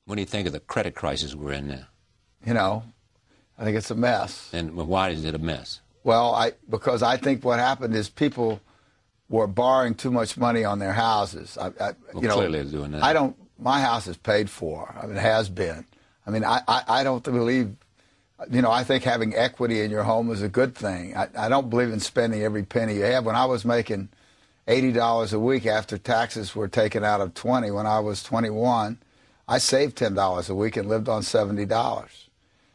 What do you think of the credit crisis we're in now? You know, I think it's a mess. And why is it a mess? Well, because I think what happened is people were borrowing too much money on their houses. Clearly they're doing that. My house is paid for. I mean, it has been. I mean, I don't believe, I think having equity in your home is a good thing. I don't believe in spending every penny you have. When I was making $80 a week after taxes were taken out of 20 when I was 21, I saved $10 a week and lived on $70.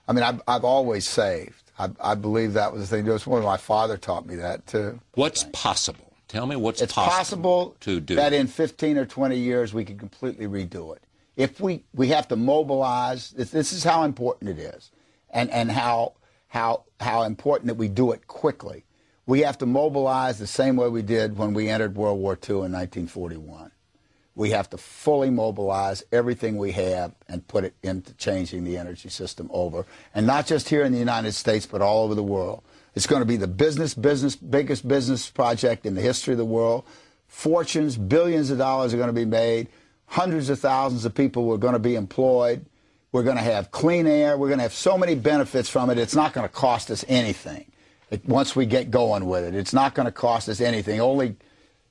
I mean, I've always saved. I believe that was the thing to do. It's one. My father taught me that, too. What's possible? Tell me what's possible. It's possible to do. That in 15 or 20 years we can completely redo it. If we have to mobilize, this is how important it is, and how important that we do it quickly. We have to mobilize the same way we did when we entered World War II in 1941. We have to fully mobilize everything we have and put it into changing the energy system over. And not just here in the United States, but all over the world. It's going to be the biggest business project in the history of the world. Fortunes, billions of dollars are going to be made. Hundreds of thousands of people are going to be employed. We're going to have clean air. We're going to have so many benefits from it. It's not going to cost us anything. Once we get going with it, it's not going to cost us anything. Only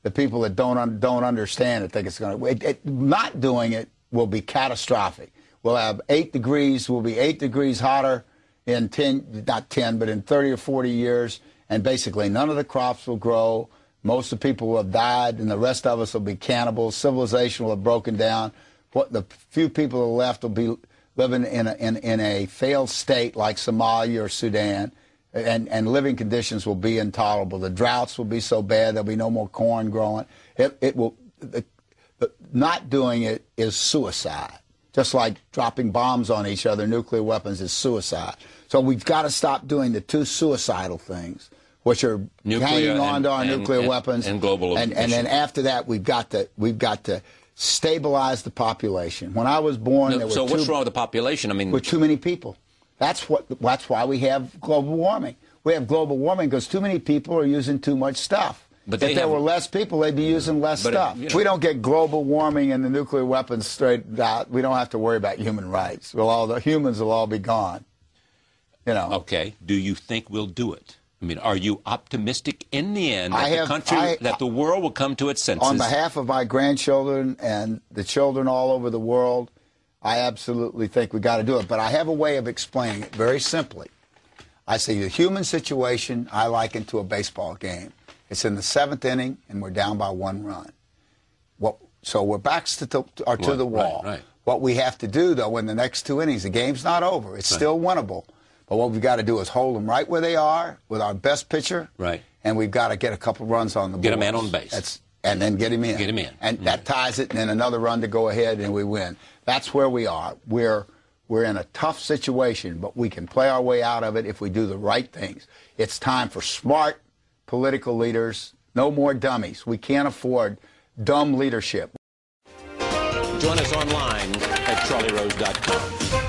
the people that don't understand it think it's going to. Not doing it will be catastrophic. We'll have 8 degrees. We'll be 8 degrees hotter in 30 or 40 years, and basically none of the crops will grow. Most of the people will have died, and the rest of us will be cannibals. Civilization will have broken down. What the few people who are left will be living in a failed state like Somalia or Sudan, and living conditions will be intolerable. The droughts will be so bad there'll be no more corn growing. Not doing it is suicide. Just like dropping bombs on each other, nuclear weapons is suicide. So we've got to stop doing the two suicidal things, which are hanging on to our nuclear weapons and global and then after that we've got to stabilize the population. When I was born, there were so what's wrong with the population? I mean, with too many people. That's why we have global warming. We have global warming because too many people are using too much stuff. But if there were less people, they'd be using less stuff. If we don't get global warming and the nuclear weapons straightened out, we don't have to worry about human rights. The humans will all be gone. Okay. Do you think we'll do it? I mean, are you optimistic in the end that that the world will come to its senses? On behalf of my grandchildren and the children all over the world, I absolutely think we got to do it. But I have a way of explaining it very simply. I say the human situation I liken to a baseball game. It's in the 7th inning, and we're down by 1 run. So we're backs to the wall. Right. What we have to do, though, in the next 2 innings, the game's not over. It's still winnable. But what we've got to do is hold them right where they are with our best pitcher. Right. And we've got to get a couple runs on the board. Get a man on base. And then get him in. Get him in. And that ties it, and then another run to go ahead, and we win. That's where we are. We're in a tough situation, but we can play our way out of it if we do the right things. It's time for smart political leaders. No more dummies. We can't afford dumb leadership. Join us online at charlierose.com.